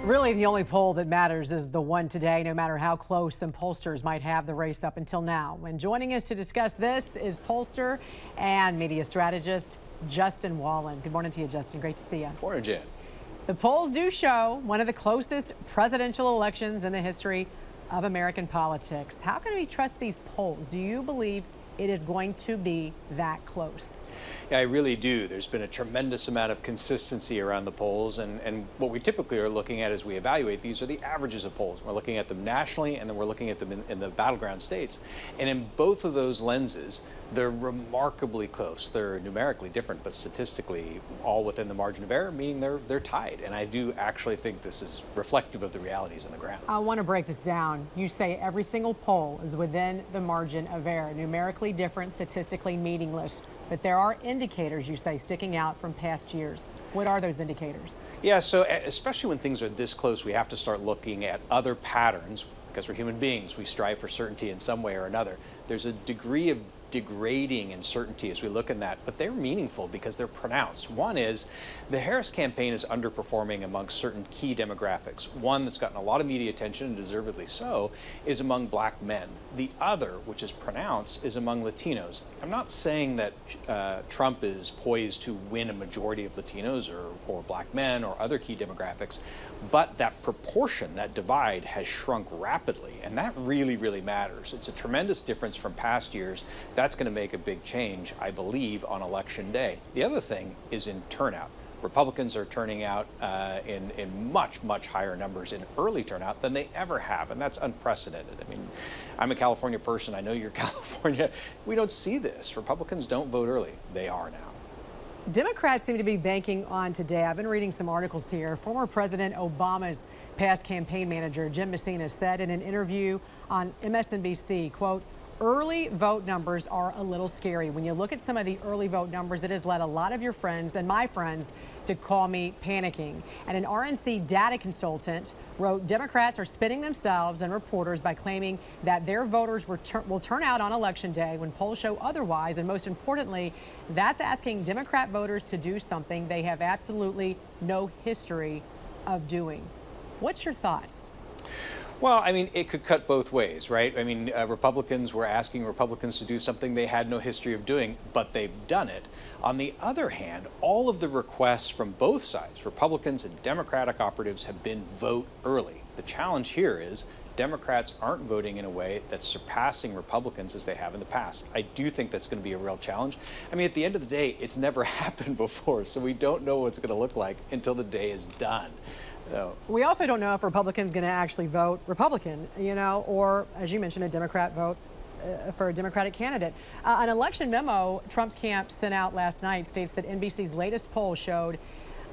Really, the only poll that matters is the one today, no matter how close some pollsters might have the race up until now. And joining us to discuss this is pollster and media strategist Justin Wallin. Good morning to you, Justin. Great to see you. Morning, Jen. The polls do show one of the closest presidential elections in the history of American politics. How can we trust these polls? Do you believe it is going to be that close? Yeah, I really do. There's been a tremendous amount of consistency around the polls, and what we typically are looking at as we evaluate these are the averages of polls. We're looking at them nationally, and then we're looking at them in the battleground states. And in both of those lenses, they're remarkably close. They're numerically different, but statistically all within the margin of error, meaning they're tied. And I do actually think this is reflective of the realities on the ground. I want to break this down. You say every single poll is within the margin of error, numerically different, statistically meaningless. But there are indicators, you say, sticking out from past years. What are those indicators? Yeah, so especially when things are this close, we have to start looking at other patterns because we're human beings. We strive for certainty in some way or another. There's a degree of degrading uncertainty as we look at that, but they're meaningful because they're pronounced. One is the Harris campaign is underperforming amongst certain key demographics. One that's gotten a lot of media attention, and deservedly so, is among black men. The other, which is pronounced, is among Latinos. I'm not saying that Trump is poised to win a majority of Latinos or black men or other key demographics, but that proportion, that divide, has shrunk rapidly, and that really, really matters. It's a tremendous difference from past years. That's going to make a big change, I believe, on Election Day. The other thing is in turnout. Republicans are turning out in much, much higher numbers in early turnout than they ever have, and that's unprecedented. I mean, I'm a California person. I know you're California. We don't see this. Republicans don't vote early. They are now. Democrats seem to be banking on today. I've been reading some articles here. Former President Obama's past campaign manager, Jim Messina, said in an interview on MSNBC, quote, "Early vote numbers are a little scary. When you look at some of the early vote numbers, it has led a lot of your friends and my friends to call me panicking." And an RNC data consultant wrote, "Democrats are spinning themselves and reporters by claiming that their voters will turn out on Election Day when polls show otherwise. And most importantly, that's asking Democrat voters to do something they have absolutely no history of doing." What's your thoughts? Well, I mean, it could cut both ways, right? I mean, Republicans were asking Republicans to do something they had no history of doing, but they've done it. On the other hand, all of the requests from both sides, Republicans and Democratic operatives, have been vote early. The challenge here is Democrats aren't voting in a way that's surpassing Republicans as they have in the past. I do think that's going to be a real challenge. I mean, at the end of the day, it's never happened before, so we don't know what it's going to look like until the day is done. We also don't know if Republicans going to actually vote Republican, or, as you mentioned, a Democrat vote for a Democratic candidate. An election memo Trump's camp sent out last night states that NBC's latest poll showed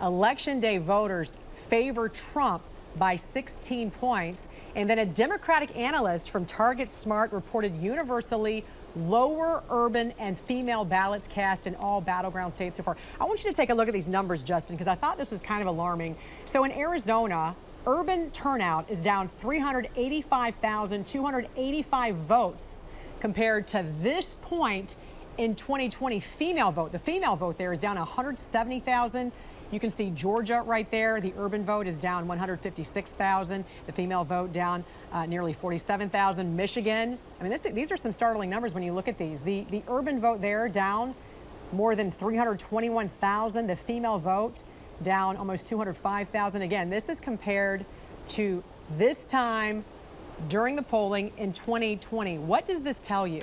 Election Day voters favor Trump by 16 points. And then a Democratic analyst from Target Smart reported universally lower urban and female ballots cast in all battleground states so far. I want you to take a look at these numbers, Justin, because I thought this was kind of alarming. So in Arizona, urban turnout is down 385,285 votes compared to this point in 2020. Female vote. The female vote there is down 170,000. You can see Georgia right there. The urban vote is down 156,000. The female vote down nearly 47,000. Michigan, I mean, these are some startling numbers when you look at these. The urban vote there down more than 321,000. The female vote down almost 205,000. Again, this is compared to this time during the polling in 2020. What does this tell you?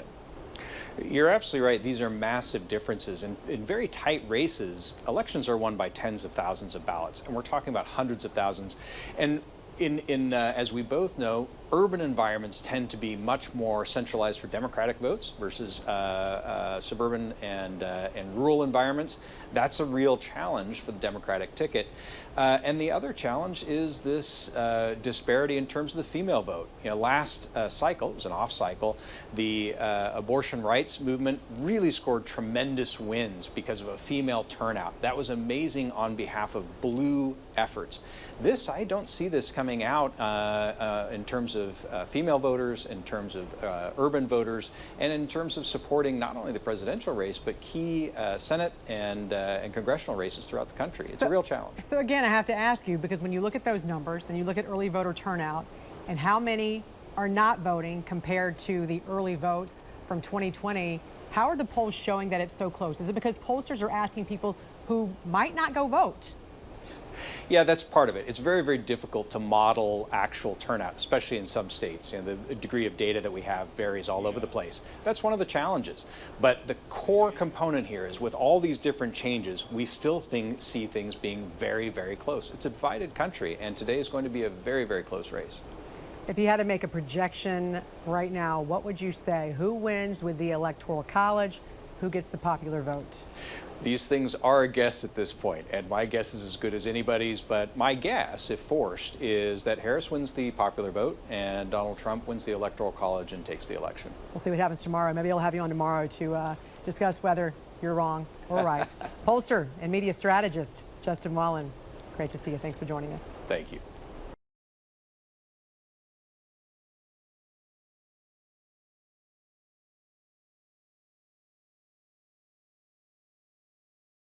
You're absolutely right. These are massive differences. In very tight races, elections are won by tens of thousands of ballots, and we're talking about hundreds of thousands. And as we both know, urban environments tend to be much more centralized for Democratic votes versus suburban and rural environments. That's a real challenge for the Democratic ticket. And the other challenge is this disparity in terms of the female vote. Last cycle, it was an off cycle, the abortion rights movement really scored tremendous wins because of a female turnout. That was amazing on behalf of blue efforts. I don't see this coming out in terms of of female voters, in terms of urban voters, and in terms of supporting not only the presidential race, but key Senate and congressional races throughout the country. It's a real challenge. So again, I have to ask you, because when you look at those numbers and you look at early voter turnout and how many are not voting compared to the early votes from 2020, how are the polls showing that it's so close? Is it because pollsters are asking people who might not go vote? Yeah, that's part of it. It's very, very difficult to model actual turnout, especially in some states. You know, the degree of data that we have varies all over the place. That's one of the challenges. But the core component here is, with all these different changes, we still see things being very, very close. It's a divided country, and today is going to be a very, very close race. If you had to make a projection right now, what would you say? Who wins with the Electoral College? Who gets the popular vote? These things are a guess at this point, and my guess is as good as anybody's, but my guess, if forced, is that Harris wins the popular vote and Donald Trump wins the Electoral College and takes the election. We'll see what happens tomorrow. Maybe I'll have you on tomorrow to discuss whether you're wrong or right. Pollster and media strategist Justin Wallin, great to see you. Thanks for joining us. Thank you.